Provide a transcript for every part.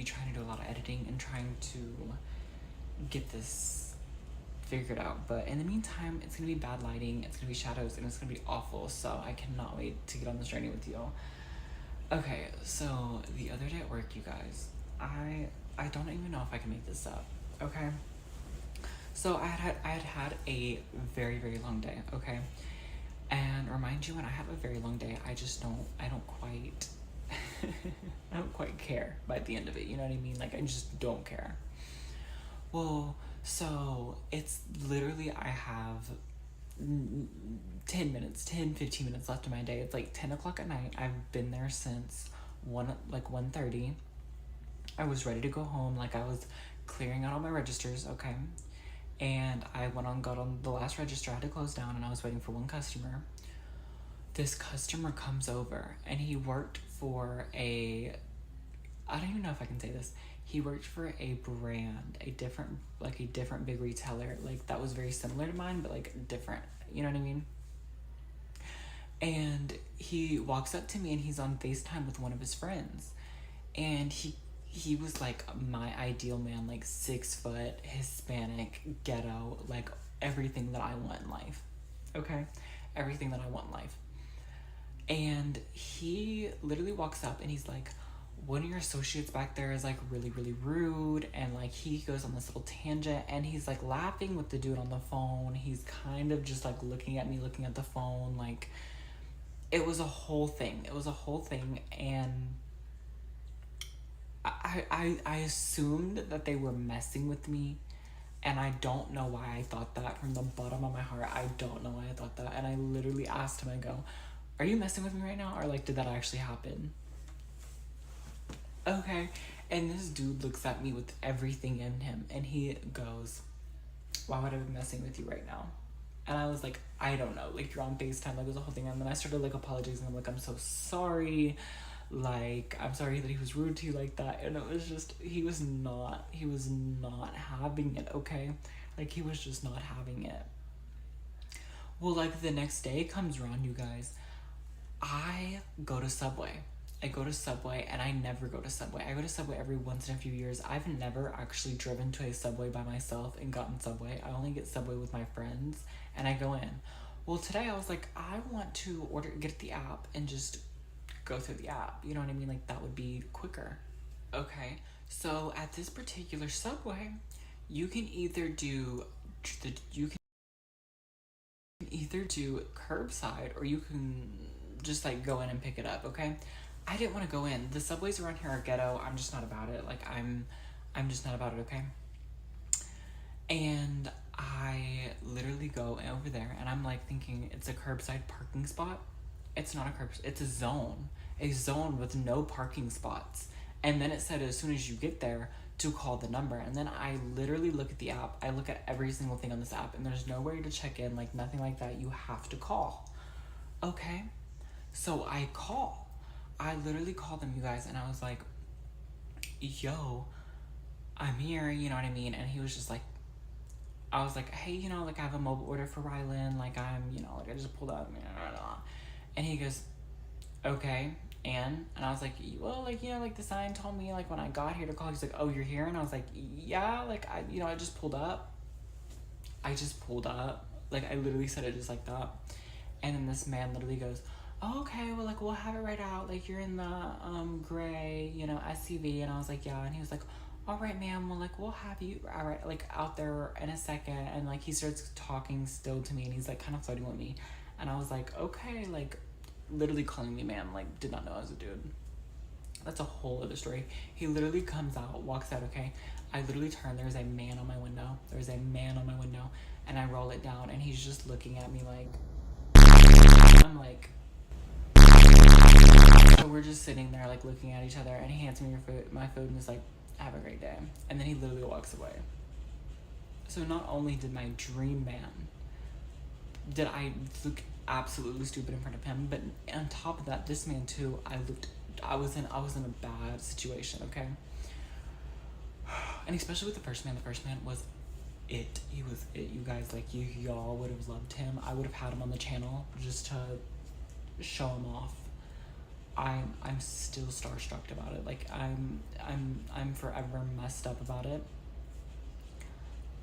trying to do a lot of editing and trying to get this figured out. But in the meantime, it's gonna be bad lighting, it's gonna be shadows, and it's gonna be awful. So I cannot wait to get on this journey with you. Okay, so the other day at work, you guys, I don't even know if I can make this up. Okay, so I had a very, very long day. Okay, and remind you, when I have a very long day, I don't quite I don't quite care by the end of it, you know what I mean? Like, I just don't care. Well, so it's literally, I have 15 minutes left of my day. It's like 10 o'clock at night. I've been there since 1:30. I was ready to go home. Like, I was clearing out all my registers, okay? And I got on the last register. I had to close down, and I was waiting for one customer. This customer comes over, and he worked for I don't even know if I can say this. He worked for a brand, a different big retailer, like that was very similar to mine, but like different, you know what I mean? And he walks up to me, and he's on FaceTime with one of his friends. And he was like my ideal man, like 6 foot, Hispanic, ghetto, like everything that I want in life. Okay? Everything that I want in life. And he literally walks up, and he's like, one of your associates back there is like really, really rude. And like he goes on this little tangent, and he's like laughing with the dude on the phone. He's kind of just like looking at me, looking at the phone. Like, it was a whole thing. And I assumed that they were messing with me. And I don't know why I thought that. From the bottom of my heart, I don't know why I thought that. And I literally asked him, I go, are you messing with me right now? Or like, did that actually happen? Okay. And this dude looks at me with everything in him, and he goes, why would I be messing with you right now? And I was like, I don't know. Like, you're on FaceTime. Like, it was a whole thing. And then I started like apologizing. I'm like, I'm so sorry. Like, I'm sorry that he was rude to you like that. And it was just, he was not having it, okay? Like, he was just not having it. Well, like, the next day comes around, you guys. I go to Subway, and I never go to Subway. I go to Subway every once in a few years. I've never actually driven to a Subway by myself and gotten Subway. I only get Subway with my friends, and I go in. Well, today I was like, I want to get the app and just go through the app. You know what I mean? Like, that would be quicker. Okay, so at this particular Subway, you can either do curbside, or you can just like go in and pick it up, okay? I didn't want to go in. The Subways around here are ghetto. I'm just not about it. Like, I'm just not about it, okay? And I literally go over there, and I'm like thinking it's a curbside parking spot. It's not a curbside. It's a zone with no parking spots. And then it said as soon as you get there to call the number. And then I literally look at the app. I look at every single thing on this app, and there's no way to check in, like nothing like that. You have to call. Okay? So I call. I literally called them, you guys, and I was like, yo, I'm here, you know what I mean? And he was just like, I was like, hey, you know, like I have a mobile order for Rylan, like I'm, you know, like I just pulled out, and he goes, okay, and I was like, well, like, you know, like the sign told me, like when I got here to call, he's like, oh, you're here? And I was like, yeah, like I just pulled up. Like, I literally said it just like that. And then this man literally goes, oh, okay, well, like, we'll have it right out. Like, you're in the gray, you know, SUV. And I was like, yeah. And he was like, all right, ma'am, well, like, we'll have you, all right, like, out there in a second. And, like, he starts talking still to me, and he's, like, kind of flirting with me. And I was like, okay, like, literally calling me ma'am, like, did not know I was a dude. That's a whole other story. He literally comes out, walks out, okay? I literally turn, there's a man on my window. And I roll it down, and he's just looking at me like, I'm like, so we're just sitting there, like, looking at each other, and he hands me my food, and is like, have a great day. And then he literally walks away. So not only did my dream man, did I look absolutely stupid in front of him, but on top of that, this man too, I was in a bad situation, okay? And especially with the first man was it. He was it, you guys. Like, y'all would have loved him. I would have had him on the channel just to show him off. I'm still starstruck about it. Like I'm forever messed up about it.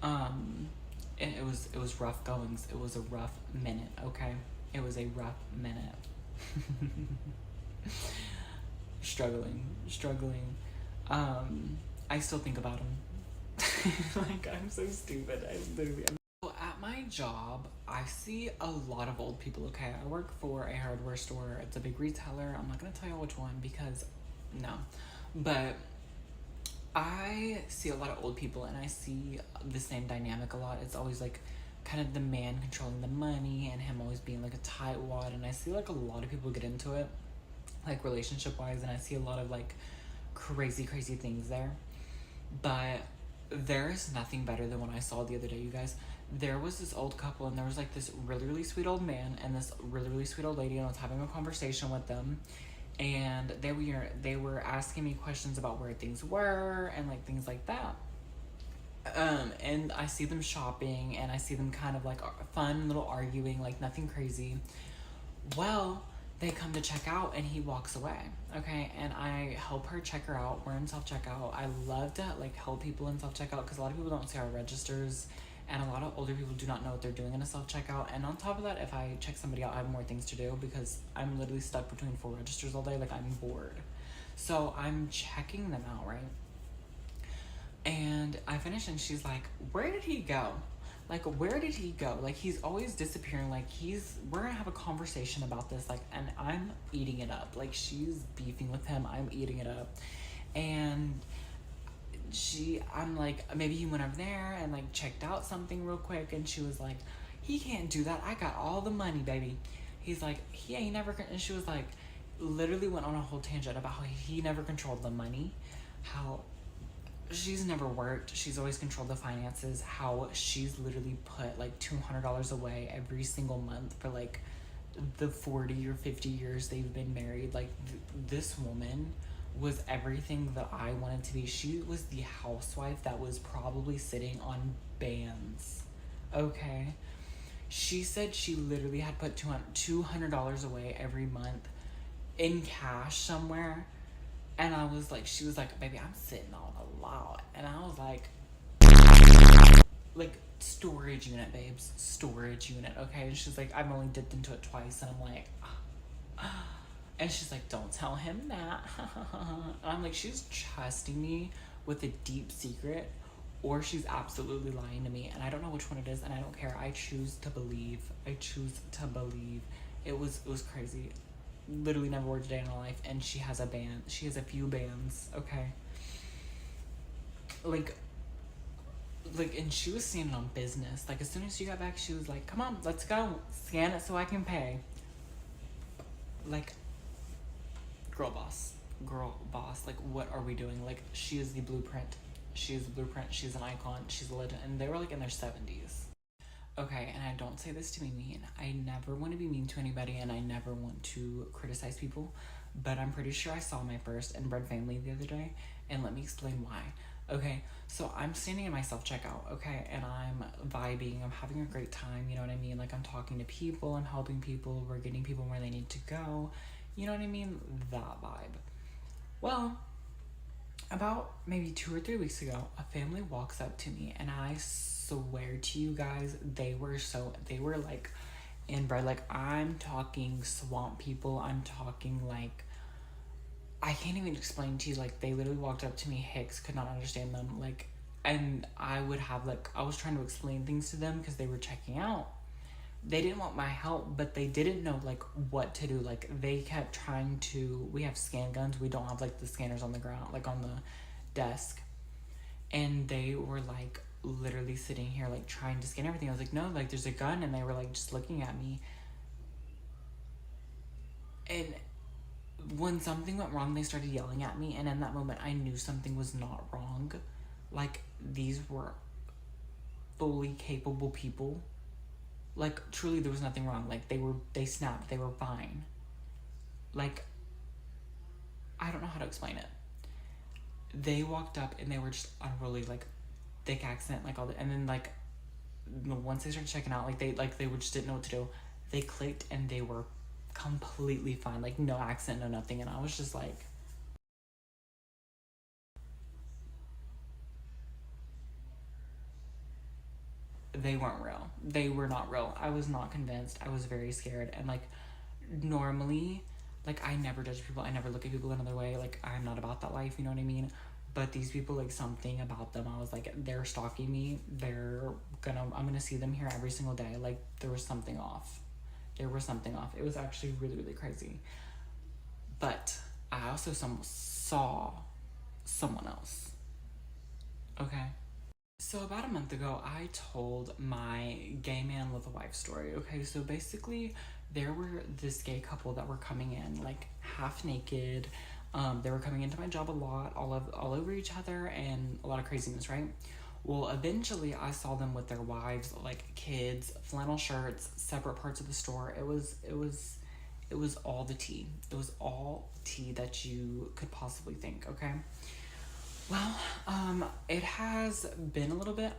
Um, and it was rough goings. It was a rough minute. Okay, it was a rough minute. Struggling. I still think about him. Like, I'm so stupid. I literally am. So at my job, I see a lot of old people. Okay, I work for a hardware store. It's a big retailer. I'm not gonna tell you which one because no, but I see a lot of old people and I see the same dynamic a lot. It's always like kind of the man controlling the money and him always being like a tightwad. And I see like a lot of people get into it, like relationship wise, and I see a lot of like crazy things there. But there is nothing better than what I saw the other day, you guys. There was this old couple and there was like this really sweet old man and this really sweet old lady, and I was having a conversation with them, and they were asking me questions about where things were and like things like that. And I see them shopping and I see them kind of like fun little arguing, like nothing crazy. Well, they come to check out and he walks away. Okay, and I help her check her out. We're in self checkout. I love to like help people in self checkout because a lot of people don't see our registers, and a lot of older people do not know what they're doing in a self checkout. And on top of that, if I check somebody out, I have more things to do because I'm literally stuck between 4 registers all day. Like, I'm bored. So I'm checking them out, right? And I finish and she's like, where did he go? Like, where did he go? Like, he's always disappearing. Like, we're gonna have a conversation about this. Like, and I'm eating it up. Like, she's beefing with him. I'm eating it up. And I'm like, maybe he went over there and like checked out something real quick. And she was like, he can't do that. I got all the money, baby. He's like, he ain't never, and she was like, literally went on a whole tangent about how he never controlled the money, how she's never worked, she's always controlled the finances, how she's literally put like $200 away every single month for like the 40 or 50 years they've been married. Like, this woman was everything that I wanted to be. She was the housewife that was probably sitting on bands. Okay, she said she literally had put $200 away every month in cash somewhere. And I was like, she was like, baby, I'm sitting on a lot. And I was like, storage unit, babes, storage unit, okay? And she's like, I've only dipped into it twice. And I'm like, and she's like, don't tell him that. And I'm like, she's trusting me with a deep secret, or she's absolutely lying to me. And I don't know which one it is, and I don't care. I choose to believe. It was crazy. Literally never worked a day in her life, and she has a band. She has a few bands, okay? Like, and she was standing on business. Like, as soon as she got back, she was like, come on, let's go. Scan it so I can pay. Like, girl boss. Like, what are we doing? Like, she is the blueprint. She's an icon. She's a legend. And they were, like, in their 70s. Okay, and I don't say this to be mean. I never want to be mean to anybody, and I never want to criticize people, but I'm pretty sure I saw my first inbred family the other day, and let me explain why. Okay, so I'm standing in my self-checkout, okay, and I'm vibing, I'm having a great time, you know what I mean? Like, I'm talking to people, I'm helping people, we're getting people where they need to go, you know what I mean? That vibe. Well, about maybe 2 or 3 weeks ago, a family walks up to me, and I swear to you guys, they were like inbred. Like, I'm talking swamp people. I'm talking like, I can't even explain to you. Like, they literally walked up to me, Hicks, could not understand them. Like, and I was trying to explain things to them because they were checking out. They didn't want my help, but they didn't know like what to do. Like, they kept trying to, we have scan guns. We don't have like the scanners on the ground, like on the desk. And they were like literally sitting here like trying to scan everything. I was like, no, like there's a gun. And they were like just looking at me. And when something went wrong, they started yelling at me. And in that moment, I knew something was not wrong. Like, these were fully capable people. Like, truly, there was nothing wrong. Like, they snapped. They were fine. Like, I don't know how to explain it. They walked up and they were just unruly, like, thick accent, like all the, and then like, once they started checking out, like they just didn't know what to do. They clicked and they were completely fine, like no accent, no nothing. And I was just like, they weren't real. They were not real. I was not convinced. I was very scared. And like, normally, like, I never judge people. I never look at people another way. Like, I'm not about that life, you know what I mean? But these people, like, something about them, I was like, they're stalking me. I'm gonna see them here every single day. Like, there was something off. There was something off. It was actually really, really crazy. But I also saw someone else. Okay? So about a month ago, I told my gay man with a wife story. Okay, so basically, there were this gay couple that were coming in like half naked. They were coming into my job a lot, all over each other, and a lot of craziness, right? Well, eventually, I saw them with their wives, like kids, flannel shirts, separate parts of the store. It was all the tea. It was all tea that you could possibly think. Okay. Well, it has been a little bit.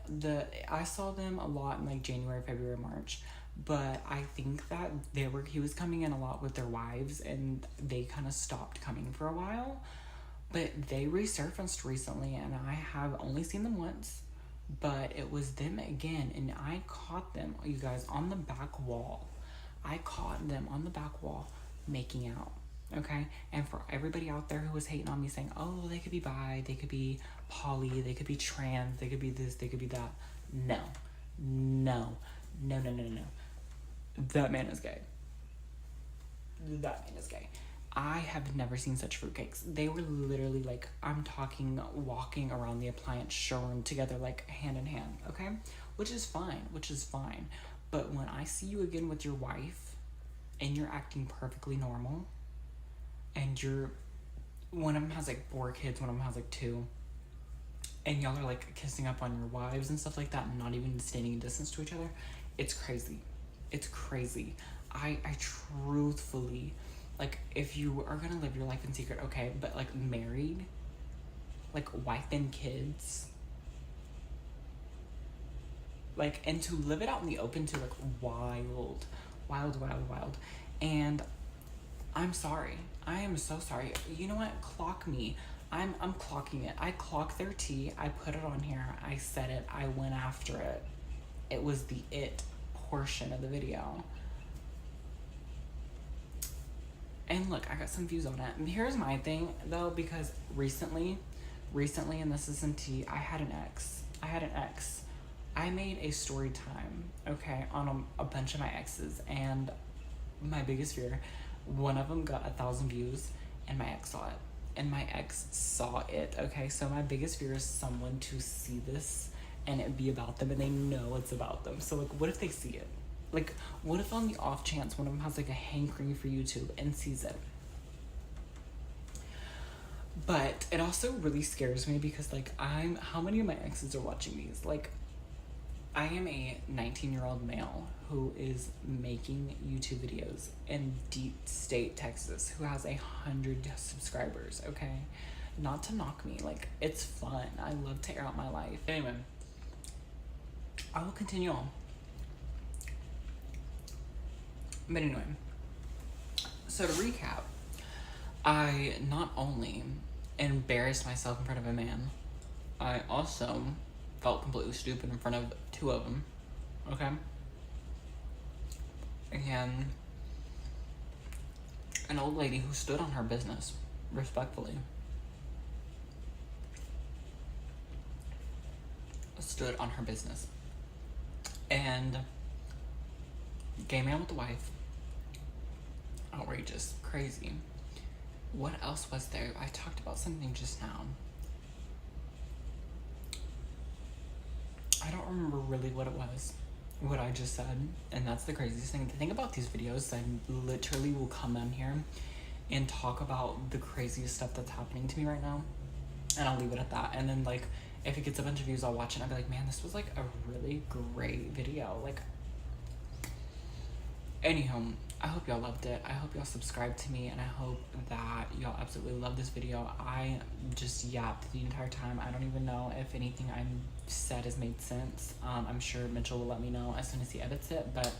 I saw them a lot in like January, February, March, but I think that he was coming in a lot with their wives, and they kind of stopped coming for a while. But they resurfaced recently, and I have only seen them once, but it was them again, and I caught them, you guys, on the back wall. I caught them on the back wall making out. Okay, and for everybody out there who was hating on me saying, oh, they could be bi, they could be poly, they could be trans, they could be this, they could be that. No, no, no, no, no, no. That man is gay. That man is gay. I have never seen such fruitcakes. They were literally like, I'm talking, walking around the appliance showroom together, like hand in hand, okay? Which is fine. But when I see you again with your wife and you're acting perfectly normal, and one of them has like 4 kids, one of them has like 2, and y'all are like kissing up on your wives and stuff like that, and not even standing in distance to each other, it's crazy. It's crazy. I truthfully, like, if you are gonna live your life in secret, okay, but like married, like wife and kids, like, and to live it out in the open to like wild. And I'm sorry. I am so sorry. You know what? Clock me. I'm clocking it. I clocked their tea. I put it on here. I said it. I went after it. It was the it portion of the video. And look, I got some views on it. And here's my thing, though, because recently, and this isn't tea, I had an ex. I made a story time, okay, on a bunch of my exes, and my biggest fear, one of them got 1,000 views, and my ex saw it. Okay, so my biggest fear is someone to see this and it be about them, and they know it's about them. So like, what if they see it? Like, what if on the off chance one of them has like a hankering for YouTube and sees it? But it also really scares me because like, how many of my exes are watching these? Like, I am a 19-year-old male who is making YouTube videos in Deep State, Texas, who has 100 subscribers, okay? Not to knock me, like, it's fun. I love to air out my life. Anyway, I will continue on. But anyway, so to recap, I not only embarrassed myself in front of a man, I also felt completely stupid in front of 2 of them, okay? And an old lady who stood on her business, respectfully. Stood on her business. And gay man with a wife. Outrageous. Crazy. What else was there? I talked about something just now. I don't remember really what it was, what I just said, and that's the craziest thing. The thing about these videos, I literally will come on here and talk about the craziest stuff that's happening to me right now, and I'll leave it at that. And then like, if it gets a bunch of views, I'll watch it and I'll be like, man, this was like a really great video. Like, anyhow, I hope y'all loved it. I hope y'all subscribed to me, and I hope that y'all absolutely love this video. I just yapped the entire time. I don't even know if anything I said has made sense. I'm sure Mitchell will let me know as soon as he edits it, but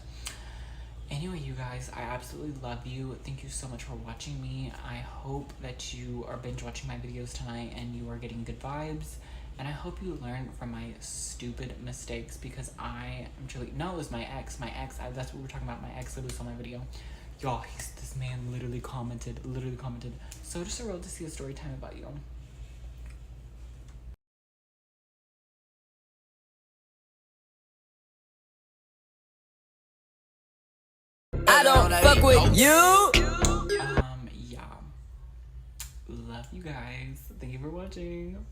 Anyway, you guys, I absolutely love you. Thank you so much for watching me. I hope that you are binge watching my videos tonight and you are getting good vibes. And I hope you learn from my stupid mistakes, because I am truly, no, it was my ex, that's what we were talking about, my ex literally saw my video. Y'all, this man literally commented, so just a real to see a story time about you. I don't fuck with you. Yeah. Love you guys. Thank you for watching.